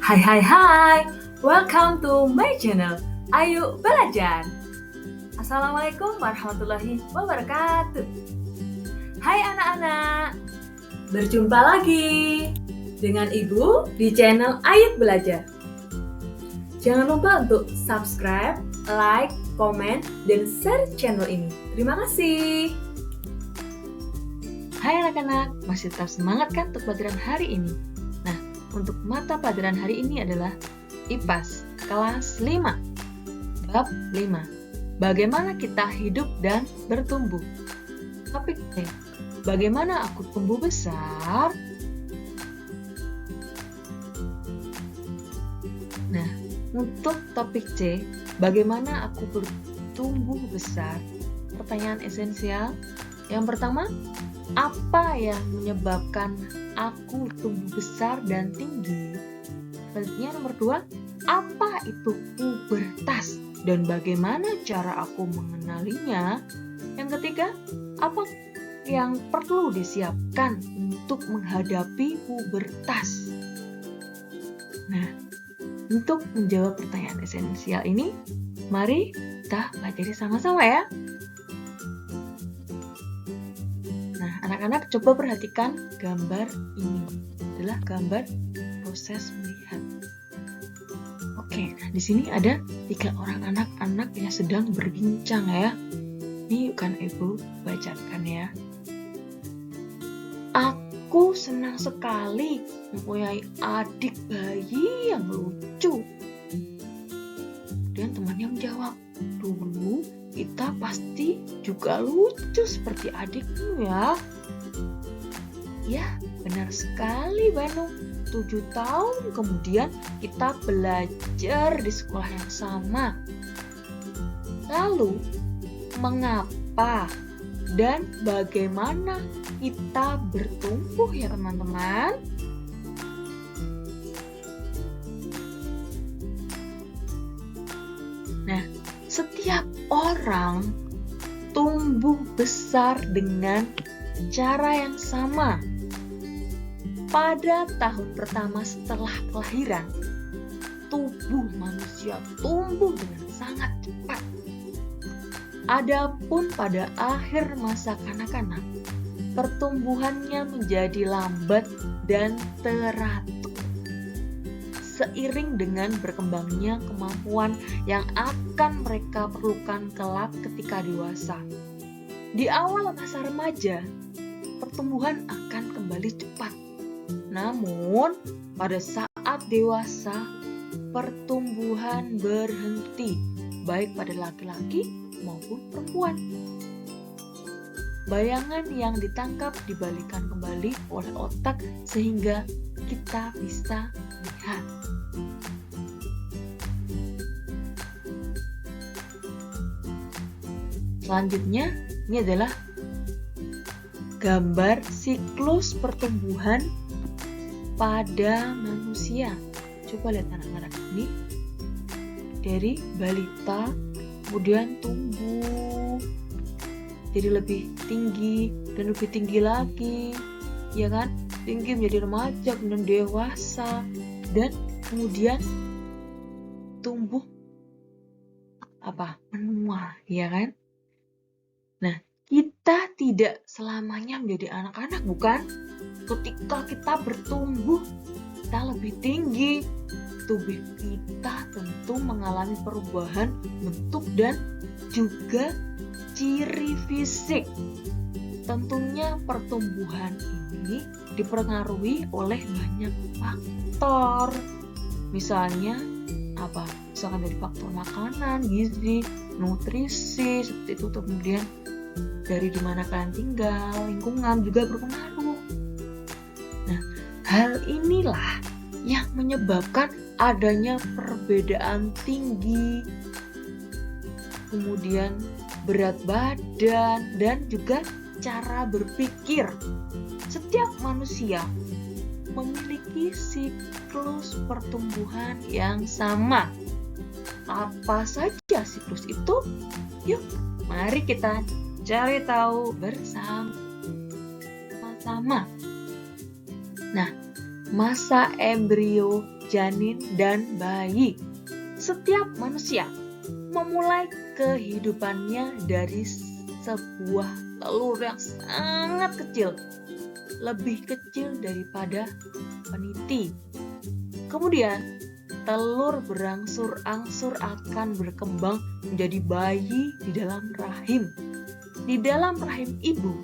Hai, welcome to my channel. Ayo belajar. Assalamualaikum warahmatullahi wabarakatuh. Hai anak-anak, berjumpa lagi dengan Ibu di channel Ayo Belajar. Jangan lupa untuk subscribe, like, komen, dan share channel ini. Terima kasih. Hai anak-anak, masih tetap semangat kan untuk pelajaran hari ini? Nah, untuk mata pelajaran hari ini adalah IPAS kelas 5, bab 5. Bagaimana kita hidup dan bertumbuh? Topik C, bagaimana aku tumbuh besar? Nah, untuk topik C, bagaimana aku bertumbuh besar? Pertanyaan esensial. Yang pertama, apa yang menyebabkan aku tumbuh besar dan tinggi? Selanjutnya nomor 2, apa itu pubertas dan bagaimana cara aku mengenalinya? Yang ketiga, apa yang perlu disiapkan untuk menghadapi pubertas? Nah, untuk menjawab pertanyaan esensial ini, mari kita pelajari sama-sama ya. Anak-anak coba perhatikan gambar ini. Adalah gambar proses melihat. Oke, nah di sini ada 3 orang anak-anak yang sedang berbincang ya. Ini kan Ibu bacakan ya. Aku senang sekali mempunyai adik bayi yang lucu. Dan temannya menjawab, dulu kita pasti juga lucu seperti adikmu ya. Ya, benar sekali Banu. 7 tahun kemudian kita belajar di sekolah yang sama. Lalu, mengapa dan bagaimana kita bertumbuh ya teman-teman? Nah, setiap orang tumbuh besar dengan cara yang sama. Pada tahun pertama setelah kelahiran, tubuh manusia tumbuh dengan sangat cepat. Adapun pada akhir masa kanak-kanak, pertumbuhannya menjadi lambat dan teratur. Seiring dengan berkembangnya kemampuan yang akan mereka perlukan kelak ketika dewasa. Di awal masa remaja, pertumbuhan akan kembali cepat. Namun, pada saat dewasa, pertumbuhan berhenti, baik pada laki-laki maupun perempuan. Bayangan yang ditangkap dibalikan kembali oleh otak sehingga kita bisa lihat. Selanjutnya, ini adalah gambar siklus pertumbuhan pada manusia. Coba lihat anak-anak ini. Dari balita, kemudian tumbuh, jadi lebih tinggi dan lebih tinggi lagi. Ya kan? Tinggi menjadi remaja, kemudian dewasa, dan kemudian tumbuh menua, ya kan? Nah, kita tidak selamanya menjadi anak-anak, bukan? Ketika kita bertumbuh, kita lebih tinggi. Tubuh kita tentu mengalami perubahan bentuk dan juga ciri fisik. Tentunya pertumbuhan ini dipengaruhi oleh banyak faktor. Misalnya Misalkan dari faktor makanan, gizi, nutrisi, seperti itu. Kemudian dari dimana kalian tinggal, lingkungan juga berpengaruh. Nah, hal inilah yang menyebabkan adanya perbedaan tinggi, kemudian berat badan, dan juga cara berpikir. Setiap manusia memiliki siklus pertumbuhan yang sama. Apa saja siklus itu? Yuk, mari kita cari tahu bersama-sama. Nah, masa embrio janin, dan bayi. Setiap manusia memulai kehidupannya dari sebuah telur yang sangat kecil, lebih kecil daripada peniti. Kemudian, telur berangsur-angsur akan berkembang menjadi bayi di dalam rahim. Di dalam rahim ibu,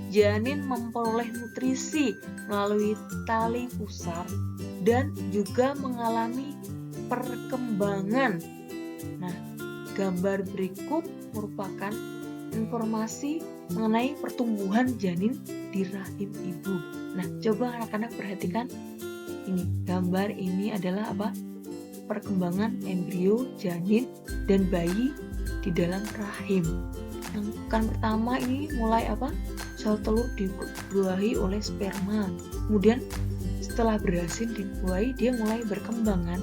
janin memperoleh nutrisi melalui tali pusar dan juga mengalami perkembangan. Nah, gambar berikut merupakan informasi mengenai pertumbuhan janin di rahim ibu. Nah, coba anak-anak perhatikan ini. Gambar ini adalah apa? Perkembangan embrio, janin, dan bayi di dalam rahim. Yang kan pertama ini mulai apa? Sel telur dibuahi oleh sperma. Kemudian setelah berhasil dibuahi, dia mulai berkembang kan?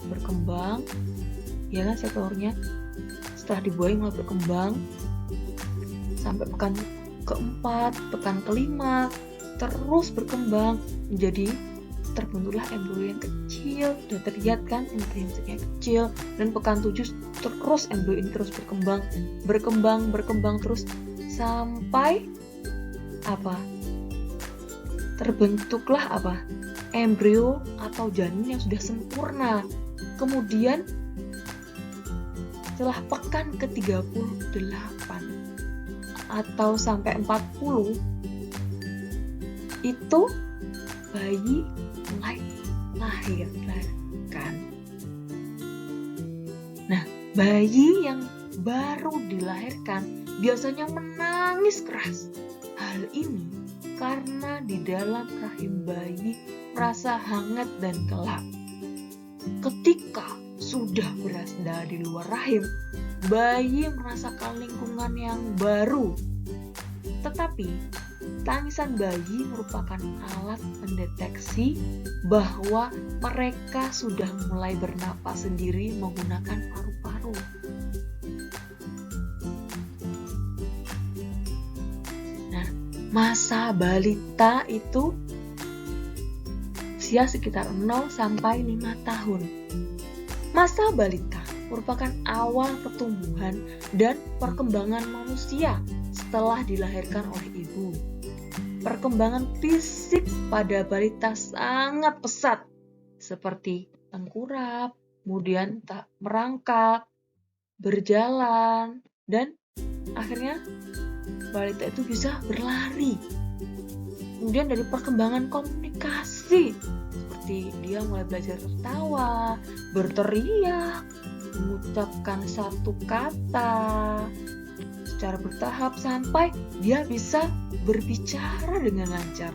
Berkembang, ya kan sel telurnya. Setelah dibuahi mulai berkembang sampai pekan keempat, pekan kelima, terus berkembang menjadi terbentuklah embrio yang kecil. Sudah terlihat kan embrionya kecil, dan pekan 7 terus embrio ini terus berkembang terus sampai apa? Terbentuklah apa? Embrio atau janin yang sudah sempurna. Kemudian setelah pekan ke-38 atau sampai 40 itu bayi mulai lahir kan. Nah, bayi yang baru dilahirkan biasanya menangis keras. Hal ini karena di dalam rahim bayi merasa hangat dan gelap. Ketika sudah berada di luar rahim, bayi merasakan lingkungan yang baru. Tetapi tangisan bayi merupakan alat mendeteksi bahwa mereka sudah mulai bernapas sendiri menggunakan paru-paru. Nah, masa balita itu usia sekitar 0 sampai 5 tahun. Masa balita merupakan awal pertumbuhan dan perkembangan manusia setelah dilahirkan oleh ibu. Perkembangan fisik pada balita sangat pesat, seperti tengkurap, kemudian merangkak, berjalan, dan akhirnya balita itu bisa berlari. Kemudian dari perkembangan komunikasi, seperti dia mulai belajar tertawa, berteriak, mengucapkan satu kata secara bertahap sampai dia bisa berbicara dengan lancar,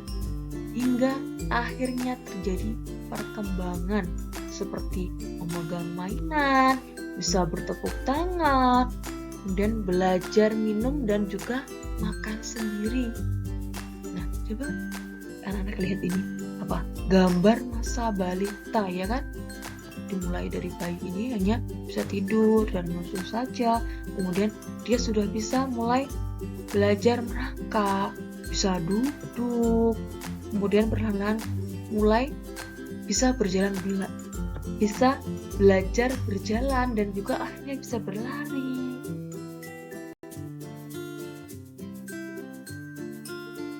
hingga akhirnya terjadi perkembangan seperti memegang mainan, bisa bertepuk tangan, kemudian belajar minum dan juga makan sendiri. Nah, coba anak-anak lihat ini, apa? Gambar masa balita, ya kan? Dimulai dari bayi ini hanya bisa tidur dan menyusu saja, kemudian dia sudah bisa mulai belajar merangkak, bisa duduk, kemudian perlahan-lahan mulai bisa bisa belajar berjalan, dan juga akhirnya bisa berlari.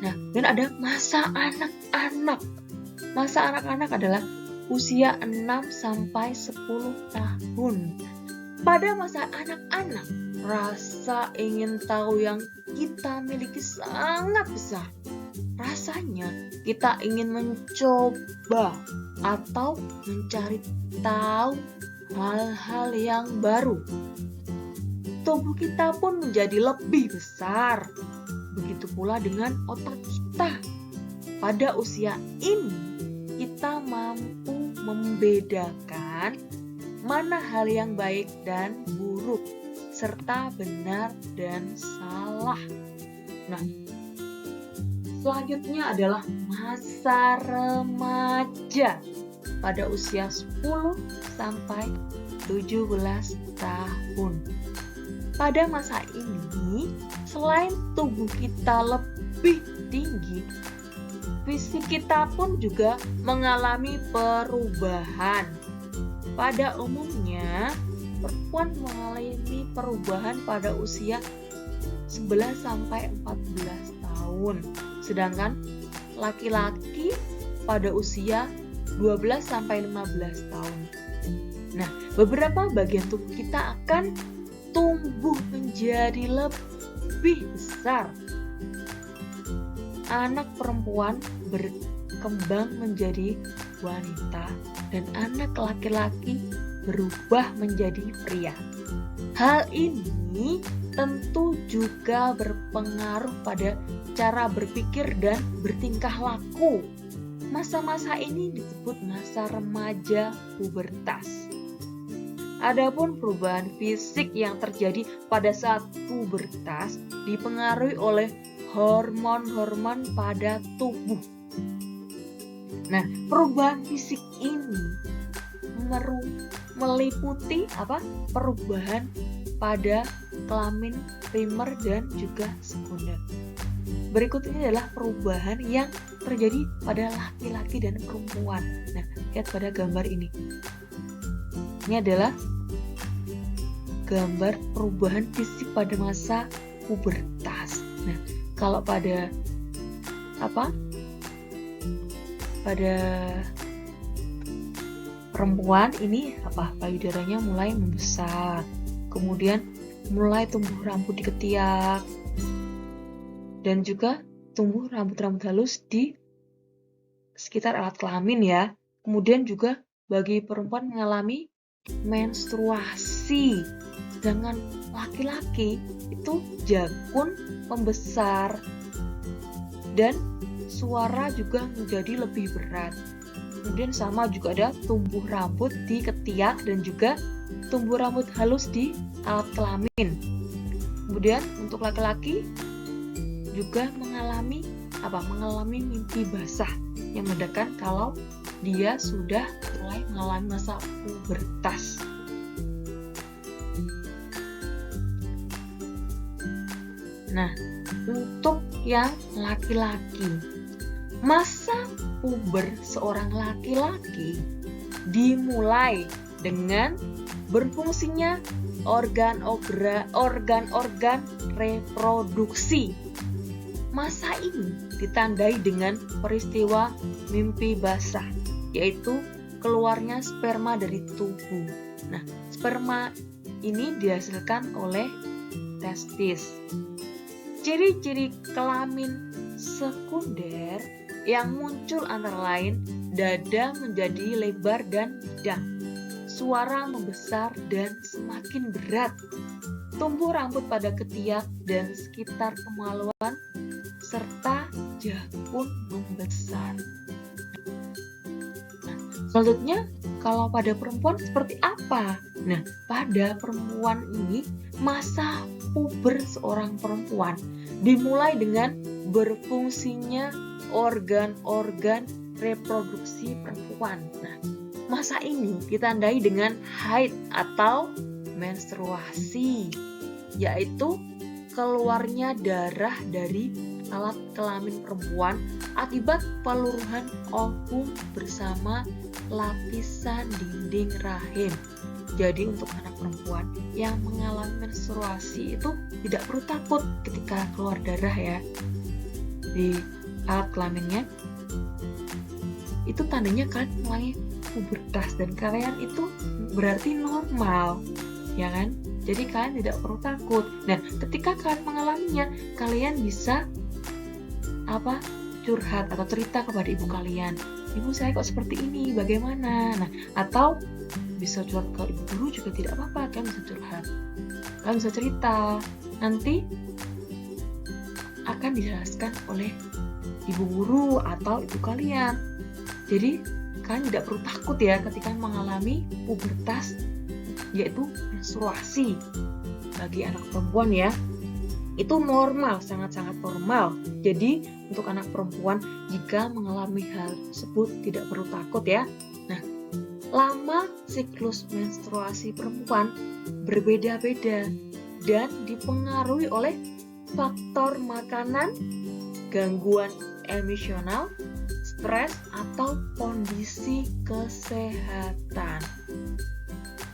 Nah, dan ada masa anak-anak. Masa anak-anak adalah usia 6 sampai 10 tahun. Pada masa anak-anak, rasa ingin tahu yang kita miliki sangat besar. Rasanya kita ingin mencoba atau mencari tahu hal-hal yang baru. Tubuh kita pun menjadi lebih besar. Begitu pula dengan otak kita. Pada usia ini, kita mampu membedakan mana hal yang baik dan buruk, serta benar dan salah. Nah, selanjutnya adalah masa remaja pada usia 10 sampai 17 tahun. Pada masa ini, selain tubuh kita lebih tinggi, fisik kita pun juga mengalami perubahan. Pada umumnya, perempuan mengalami perubahan pada usia 11 sampai 14 tahun, sedangkan laki-laki pada usia 12 sampai 15 tahun. Nah, beberapa bagian tubuh kita akan tumbuh menjadi lebih besar. Anak perempuan berkembang menjadi wanita dan anak laki-laki berubah menjadi pria. Hal ini tentu juga berpengaruh pada cara berpikir dan bertingkah laku. Masa-masa ini disebut masa remaja pubertas. Adapun perubahan fisik yang terjadi pada saat pubertas dipengaruhi oleh hormon-hormon pada tubuh. Nah, perubahan fisik ini meliputi perubahan pada kelamin primer dan juga sekunder. Berikut ini adalah perubahan yang terjadi pada laki-laki dan perempuan. Nah, lihat pada gambar ini. Ini adalah gambar perubahan fisik pada masa pubertas. Nah, kalau pada perempuan ini payudaranya mulai membesar, kemudian mulai tumbuh rambut di ketiak, dan juga tumbuh rambut-rambut halus di sekitar alat kelamin ya. Kemudian juga bagi perempuan mengalami menstruasi, sedangkan laki-laki itu jakun membesar dan suara juga menjadi lebih berat. Kemudian sama juga ada tumbuh rambut di ketiak dan juga tumbuh rambut halus di alat kelamin. Kemudian untuk laki-laki juga mengalami mimpi basah yang menandakan kalau dia sudah mulai mengalami masa pubertas. Nah, untuk yang laki-laki, masa puber seorang laki-laki dimulai dengan berfungsinya organ-organ reproduksi. Masa ini ditandai dengan peristiwa mimpi basah, yaitu keluarnya sperma dari tubuh. Nah, sperma ini dihasilkan oleh testis. Ciri-ciri kelamin sekunder yang muncul antara lain dada menjadi lebar dan bidang, suara membesar dan semakin berat, tumbuh rambut pada ketiak dan sekitar kemaluan, serta jakun membesar. Nah, selanjutnya kalau pada perempuan seperti apa? Nah, pada perempuan ini masa puber seorang perempuan dimulai dengan berfungsinya organ-organ reproduksi perempuan. Nah, masa ini ditandai dengan haid atau menstruasi, yaitu keluarnya darah dari alat kelamin perempuan akibat peluruhan ovum bersama lapisan dinding rahim. Jadi untuk anak perempuan yang mengalami menstruasi itu tidak perlu takut ketika keluar darah ya di alat kelaminnya. Itu tandanya kalian mulai pubertas dan kalian itu berarti normal, ya kan? Jadi kalian tidak perlu takut. Nah, ketika kalian mengalaminya, kalian bisa curhat atau cerita kepada ibu kalian. Ibu, saya kok seperti ini, bagaimana? Nah, atau bisa curhat ke ibu guru juga tidak apa-apa, kalian bisa curhat. Kalian bisa cerita. Nanti akan dijelaskan oleh ibu guru atau ibu kalian. Jadi kalian tidak perlu takut ya ketika mengalami pubertas, yaitu menstruasi. Bagi anak perempuan ya, itu normal, sangat-sangat normal. Jadi untuk anak perempuan jika mengalami hal tersebut tidak perlu takut ya. Nah, lama siklus menstruasi perempuan berbeda-beda dan dipengaruhi oleh faktor makanan, gangguan emosional, stres atau kondisi kesehatan.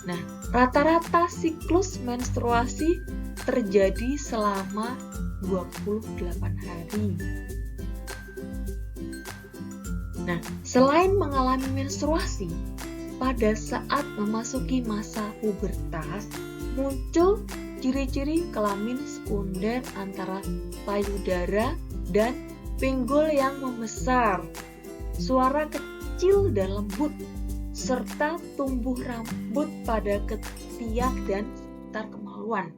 Nah, rata-rata siklus menstruasi terjadi selama 28 hari. Nah, selain mengalami menstruasi, pada saat memasuki masa pubertas, muncul ciri-ciri kelamin sekunder antara payudara dan pinggul yang membesar, suara kecil dan lembut, serta tumbuh rambut pada ketiak dan sekitar kemaluan.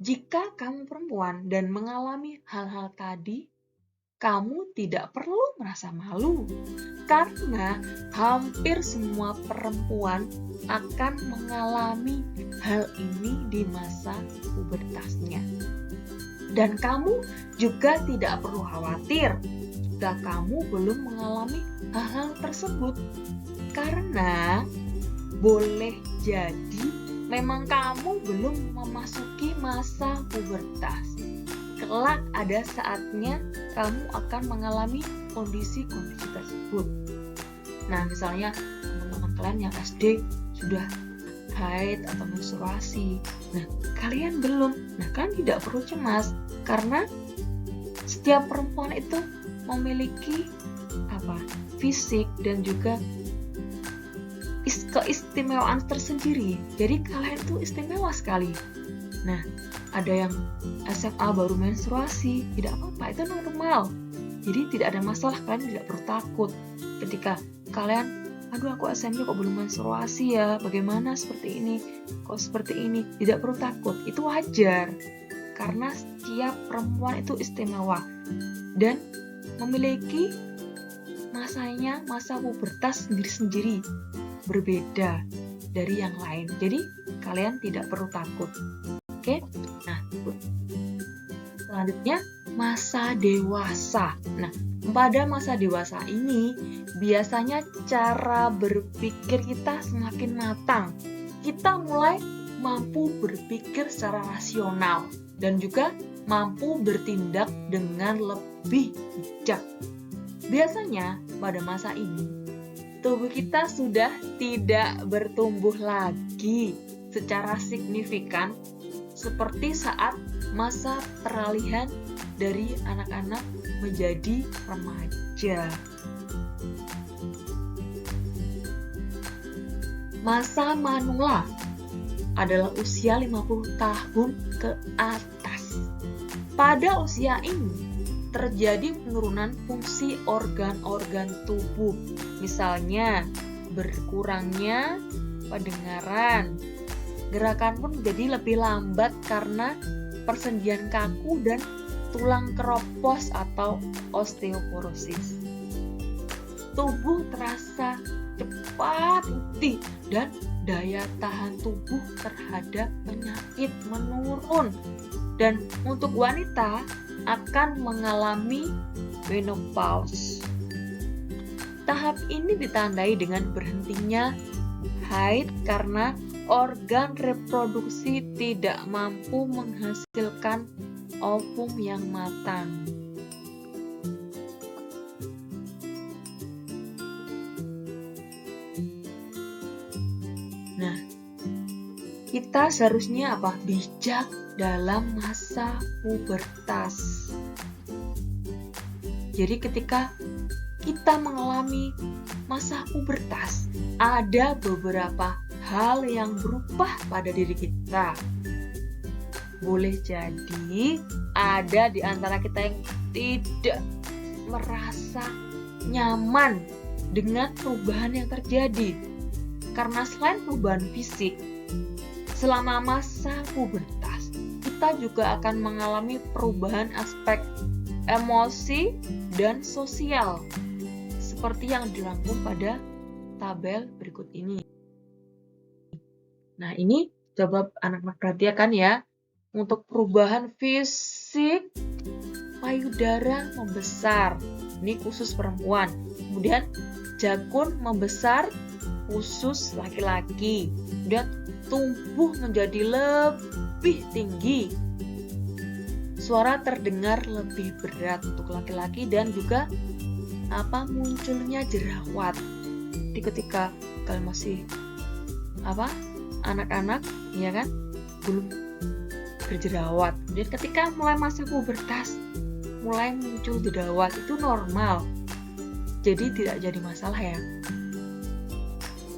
Jika kamu perempuan dan mengalami hal-hal tadi, kamu tidak perlu merasa malu, karena hampir semua perempuan akan mengalami hal ini di masa pubertasnya. Dan kamu juga tidak perlu khawatir jika kamu belum mengalami hal-hal tersebut, karena boleh jadi memang kamu belum memasuki masa pubertas. Kelak ada saatnya kamu akan mengalami kondisi-kondisi tersebut. Nah, misalnya teman-teman kalian yang SD sudah haid atau menstruasi. Nah, kalian belum. Nah, kalian tidak perlu cemas karena setiap perempuan itu memiliki fisik dan juga keistimewaan tersendiri. Jadi kalian itu istimewa sekali. Nah, ada yang SMA baru menstruasi, tidak apa-apa, itu normal. Jadi tidak ada masalah, kalian tidak perlu takut. Ketika kalian, aduh aku SMA kok belum menstruasi ya, bagaimana seperti ini, kok seperti ini, tidak perlu takut, itu wajar. Karena setiap perempuan itu istimewa dan memiliki masanya, masa pubertas sendiri-sendiri, berbeda dari yang lain. Jadi kalian tidak perlu takut. Oke, nah selanjutnya masa dewasa. Nah, pada masa dewasa ini biasanya cara berpikir kita semakin matang. Kita mulai mampu berpikir secara rasional dan juga mampu bertindak dengan lebih bijak. Biasanya pada masa ini tubuh kita sudah tidak bertumbuh lagi secara signifikan seperti saat masa peralihan dari anak-anak menjadi remaja. Masa manula adalah usia 50 tahun ke atas. Pada usia ini terjadi penurunan fungsi organ-organ tubuh, misalnya berkurangnya pendengaran. Gerakan pun menjadi lebih lambat karena persendian kaku dan tulang keropos atau osteoporosis. Tubuh terasa cepat letih dan daya tahan tubuh terhadap penyakit menurun. Dan untuk wanita akan mengalami menopause. Tahap ini ditandai dengan berhentinya haid karena organ reproduksi tidak mampu menghasilkan ovum yang matang. Nah, kita seharusnya bijak dalam masa pubertas. Jadi ketika kita mengalami masa pubertas, ada beberapa hal yang berubah pada diri kita. Boleh jadi ada di antara kita yang tidak merasa nyaman dengan perubahan yang terjadi. Karena selain perubahan fisik, selama masa pubertas, kita juga akan mengalami perubahan aspek emosi dan sosial, seperti yang dirangkum pada tabel berikut ini. Nah, ini coba anak-anak perhatikan ya. Untuk perubahan fisik, payudara membesar. Ini khusus perempuan. Kemudian jakun membesar khusus laki-laki. Kemudian tubuh menjadi lebih tinggi. Suara terdengar lebih berat untuk laki-laki dan juga munculnya jerawat. Jadi ketika kalian masih anak-anak, ya kan, belum berjerawat. Kemudian ketika mulai masa pubertas, mulai muncul jerawat, itu normal. Jadi tidak jadi masalah ya.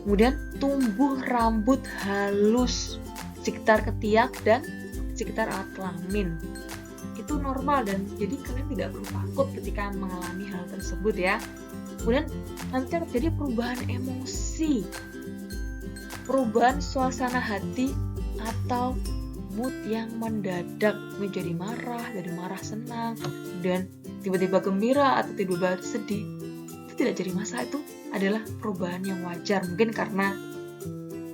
Kemudian tumbuh rambut halus sekitar ketiak dan sekitar alat kelamin. Itu normal dan jadi kalian tidak perlu takut ketika mengalami hal tersebut ya. Kemudian nanti terjadi perubahan emosi, perubahan suasana hati atau mood yang mendadak menjadi marah, dari marah senang, dan tiba-tiba gembira atau tiba-tiba sedih. Itu tidak jadi masalah, itu adalah perubahan yang wajar. Mungkin karena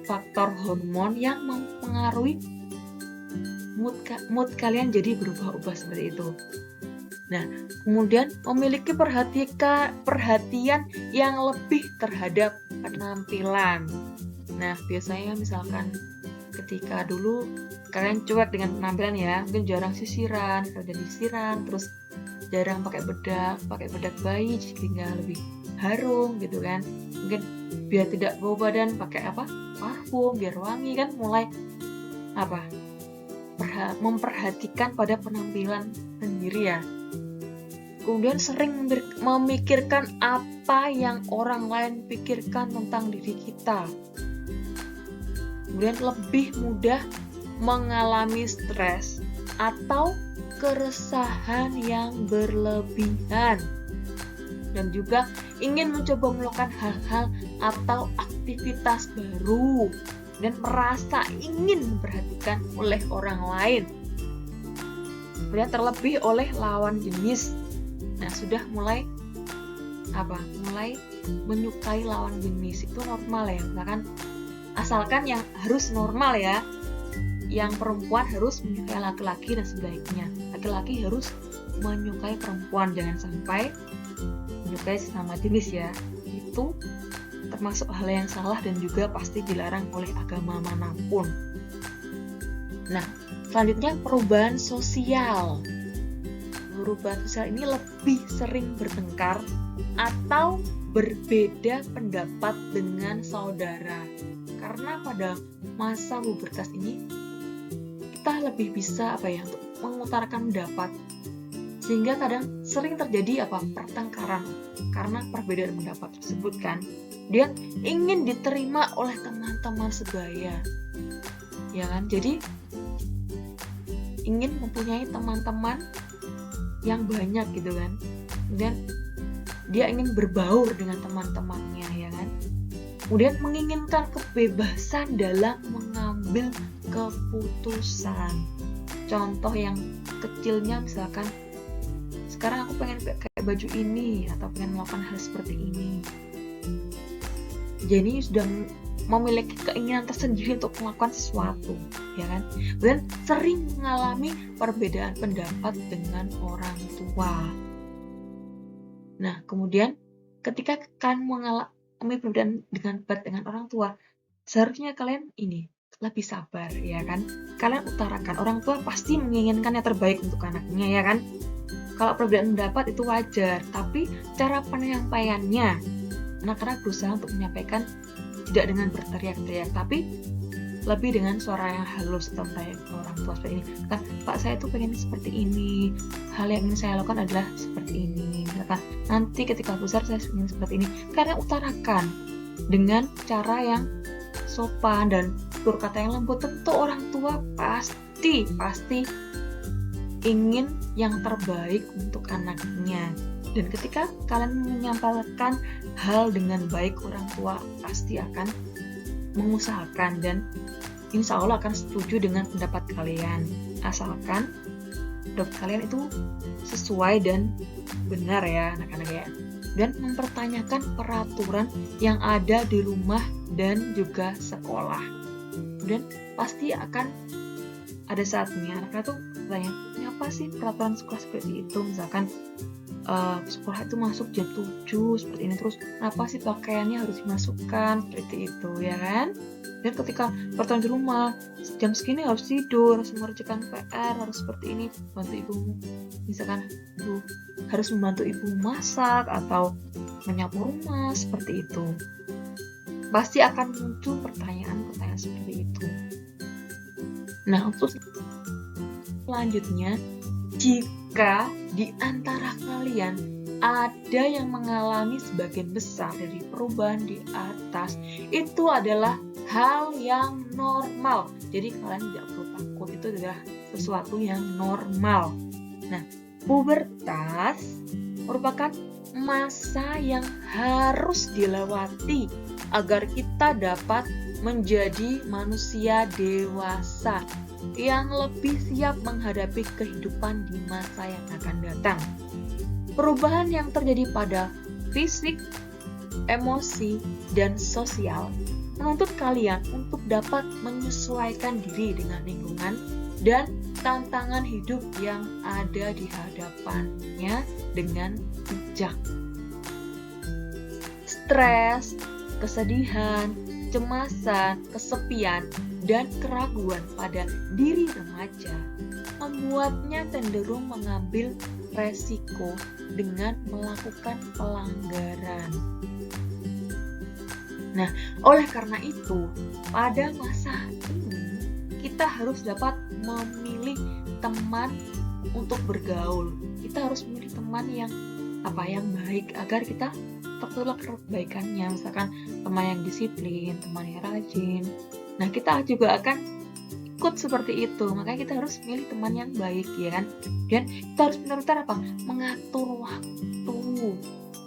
faktor hormon yang mempengaruhi mood kalian jadi berubah-ubah seperti itu. Nah, kemudian memiliki perhatian yang lebih terhadap penampilan. Nah, biasanya misalkan ketika dulu kalian cuek dengan penampilan ya, mungkin jarang sisiran, terus jarang pakai bedak bayi sehingga lebih harum gitu kan. Mungkin biar tidak bau badan pakai parfum biar wangi kan, mulai memperhatikan pada penampilan sendiri ya. Kemudian sering memikirkan apa yang orang lain pikirkan tentang diri kita. Kemudian lebih mudah mengalami stres atau keresahan yang berlebihan. Dan juga ingin mencoba melakukan hal-hal atau aktivitas baru dan merasa ingin diperhatikan oleh orang lain. Kemudian terlebih oleh lawan jenis. Nah, sudah mulai menyukai lawan jenis, itu normal ya. Misalkan asalkan yang harus normal ya, yang perempuan harus menyukai laki-laki dan sebaliknya laki-laki harus menyukai perempuan, jangan sampai menyukai sesama jenis ya. Itu termasuk hal yang salah dan juga pasti dilarang oleh agama manapun. Nah, selanjutnya perubahan sosial. Perubahan sosial ini lebih sering bertengkar atau berbeda pendapat dengan saudara. Karena pada masa pubertas ini kita lebih bisa untuk mengutarakan pendapat, sehingga kadang sering terjadi pertengkaran karena perbedaan pendapat tersebut kan. Dia ingin diterima oleh teman-teman sebaya, ya kan? Jadi ingin mempunyai teman-teman yang banyak gitu kan. Kemudian dia ingin berbaur dengan teman-temannya, ya kan. Kemudian menginginkan kebebasan dalam mengambil keputusan. Contoh yang kecilnya misalkan, sekarang aku pengen kayak baju ini atau pengen melakukan hal seperti ini. Jadi sudah memiliki keinginan tersendiri untuk melakukan sesuatu, ya kan. Dan sering mengalami perbedaan pendapat dengan orang tua. Nah, kemudian ketika kalian mengalami perbedaan dengan orang tua, seharusnya kalian lebih sabar, ya kan. Kalian utarakan, orang tua pasti menginginkan yang terbaik untuk anaknya, ya kan. Kalau perbedaan pendapat itu wajar, tapi cara penyampaiannya, anak-anak berusaha untuk menyampaikan tidak dengan berteriak-teriak, tapi lebih dengan suara yang halus atau merayu orang tua seperti ini. Kan, Pak, saya tuh pengen seperti ini. Hal yang ingin saya lakukan adalah seperti ini. Misalkan, nanti ketika besar saya ingin seperti ini. Karena utarakan dengan cara yang sopan dan tutur kata yang lembut. Tentu orang tua pasti ingin yang terbaik untuk anaknya. Dan ketika kalian menyampaikan hal dengan baik, orang tua pasti akan mengusahakan dan insya Allah akan setuju dengan pendapat kalian, asalkan pendapat kalian itu sesuai dan benar ya anak-anak ya. Dan mempertanyakan peraturan yang ada di rumah dan juga sekolah. Dan pasti akan ada saatnya anak-anak tuh bertanya, apa sih peraturan sekolah seperti itu? Misalkan sekolah itu masuk jam 7 seperti ini, terus kenapa sih pakaiannya harus dimasukkan seperti itu, ya kan? Dan ketika bertahan di rumah, jam segini harus tidur, harus mengerjakan PR, harus seperti ini, bantu ibumu. Misalkan ibu harus membantu ibu masak atau menyapu rumah, seperti itu. Pasti akan muncul pertanyaan-pertanyaan seperti itu. Nah, untuk selanjutnya, jika di antara kalian ada yang mengalami sebagian besar dari perubahan di atas, itu adalah hal yang normal. Jadi kalian tidak perlu takut, itu adalah sesuatu yang normal. Nah, pubertas merupakan masa yang harus dilewati agar kita dapat menjadi manusia dewasa yang lebih siap menghadapi kehidupan di masa yang akan datang. Perubahan yang terjadi pada fisik, emosi, dan sosial menuntut kalian untuk dapat menyesuaikan diri dengan lingkungan dan tantangan hidup yang ada di hadapannya dengan bijak. Stres, kesedihan, kecemasan, kesepian, dan keraguan pada diri remaja membuatnya cenderung mengambil resiko dengan melakukan pelanggaran. Nah, oleh karena itu, pada masa ini kita harus dapat memilih teman untuk bergaul. Kita harus memilih teman yang baik agar kita tertular kebaikannya. Misalkan teman yang disiplin, teman yang rajin. Nah, kita juga akan ikut seperti itu. Makanya kita harus milih teman yang baik, ya kan? Dan kita harus benar-benar mengatur waktu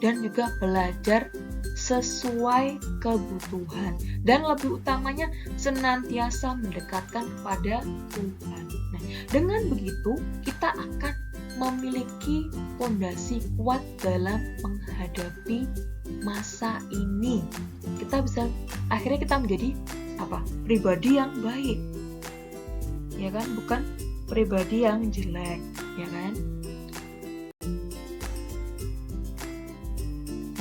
dan juga belajar sesuai kebutuhan. Dan lebih utamanya senantiasa mendekatkan kepada Tuhan. Nah, dengan begitu kita akan memiliki fondasi kuat dalam menghadapi masa ini. Akhirnya kita menjadi pribadi yang baik, ya kan, bukan pribadi yang jelek, ya kan.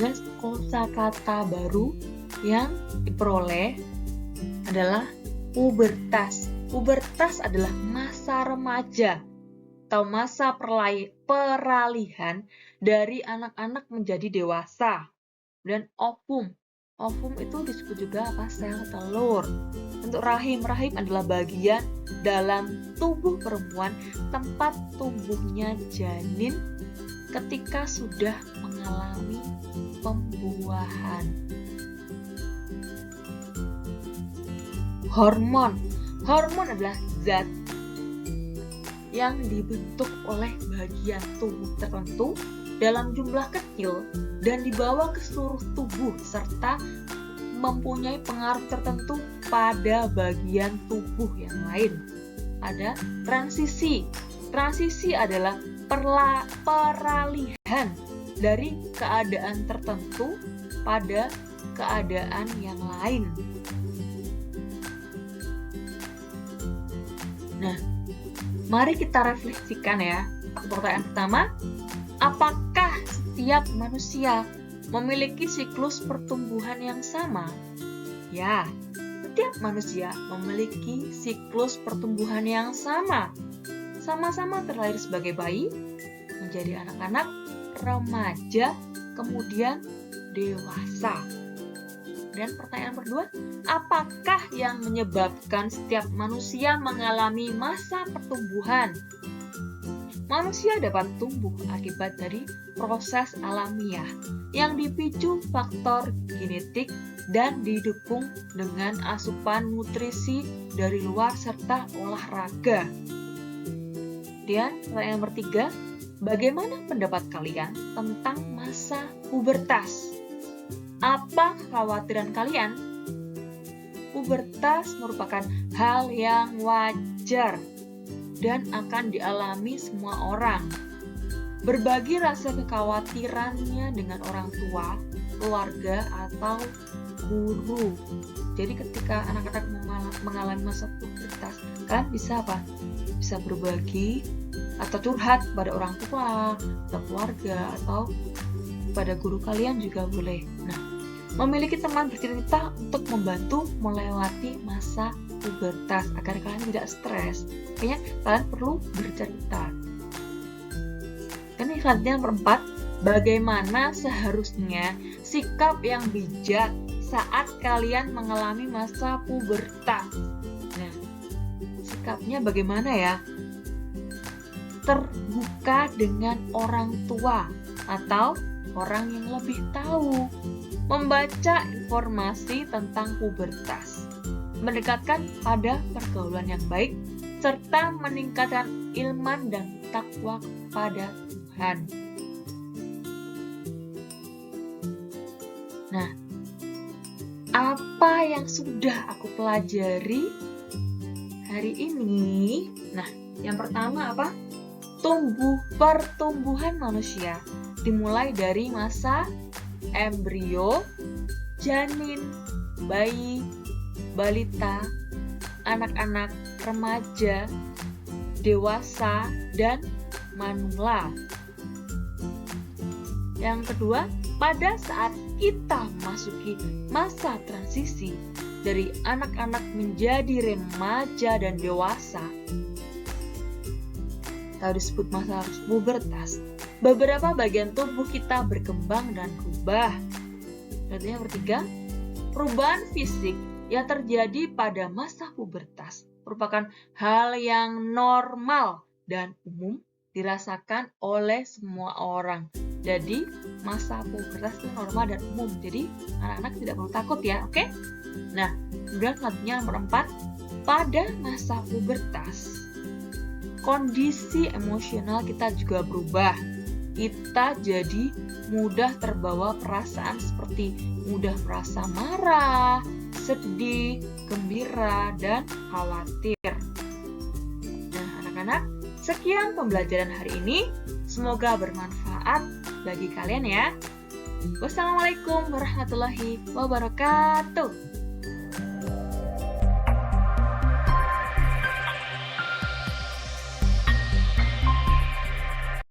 Dan kosakata baru yang diperoleh adalah pubertas. Pubertas adalah masa remaja atau masa peralihan dari anak-anak menjadi dewasa. Dan ovum itu disebut juga sel telur. Untuk rahim adalah bagian dalam tubuh perempuan tempat tumbuhnya janin ketika sudah mengalami pembuahan. Hormon adalah zat yang dibentuk oleh bagian tubuh tertentu dalam jumlah kecil dan dibawa ke seluruh tubuh serta mempunyai pengaruh tertentu pada bagian tubuh yang lain. Ada transisi. Transisi adalah peralihan dari keadaan tertentu pada keadaan yang lain. Nah, mari kita refleksikan ya. Pertanyaan pertama, apakah setiap manusia memiliki siklus pertumbuhan yang sama? Ya, setiap manusia memiliki siklus pertumbuhan yang sama. Sama-sama terlahir sebagai bayi, menjadi anak-anak, remaja, kemudian dewasa. Dan pertanyaan kedua, apakah yang menyebabkan setiap manusia mengalami masa pertumbuhan? Manusia dapat tumbuh akibat dari proses alamiah yang dipicu faktor genetik dan didukung dengan asupan nutrisi dari luar serta olahraga. Dan pertanyaan ketiga, bagaimana pendapat kalian tentang masa pubertas? Apa kekhawatiran kalian? Pubertas merupakan hal yang wajar dan akan dialami semua orang. Berbagi rasa kekhawatirannya dengan orang tua, keluarga, atau guru. Jadi ketika anak-anak mengalami masa pubertas, kalian bisa bisa berbagi atau curhat pada orang tua, atau keluarga, atau pada guru kalian juga boleh. Nah, memiliki teman bercerita untuk membantu melewati masa pubertas agar kalian tidak stres. Makanya kalian perlu bercerita. Ini selanjutnya yang keempat, bagaimana seharusnya sikap yang bijak saat kalian mengalami masa pubertas. Nah, sikapnya bagaimana ya? Terbuka dengan orang tua atau orang yang lebih tahu, membaca informasi tentang pubertas, mendekatkan pada pergaulan yang baik, serta meningkatkan iman dan takwa kepada Tuhan. Nah, apa yang sudah aku pelajari hari ini? Nah, yang pertama apa? Pertumbuhan manusia dimulai dari masa embrio, janin, bayi, balita, anak-anak, remaja, dewasa, dan manula. Yang kedua, pada saat kita memasuki masa transisi dari anak-anak menjadi remaja dan dewasa, atau disebut masa pubertas, beberapa bagian tubuh kita berkembang dan berubah. Contohnya yang ketiga, perubahan fisik yang terjadi pada masa pubertas merupakan hal yang normal dan umum dirasakan oleh semua orang. Jadi, masa pubertas itu normal dan umum. Jadi, anak-anak tidak perlu takut ya, oke? Nah, kemudian selanjutnya nomor 4, pada masa pubertas, kondisi emosional kita juga berubah. Kita jadi mudah terbawa perasaan seperti mudah merasa marah, sedih, gembira, dan khawatir. Nah, anak-anak, sekian pembelajaran hari ini. Semoga bermanfaat bagi kalian ya. Wassalamualaikum warahmatullahi wabarakatuh.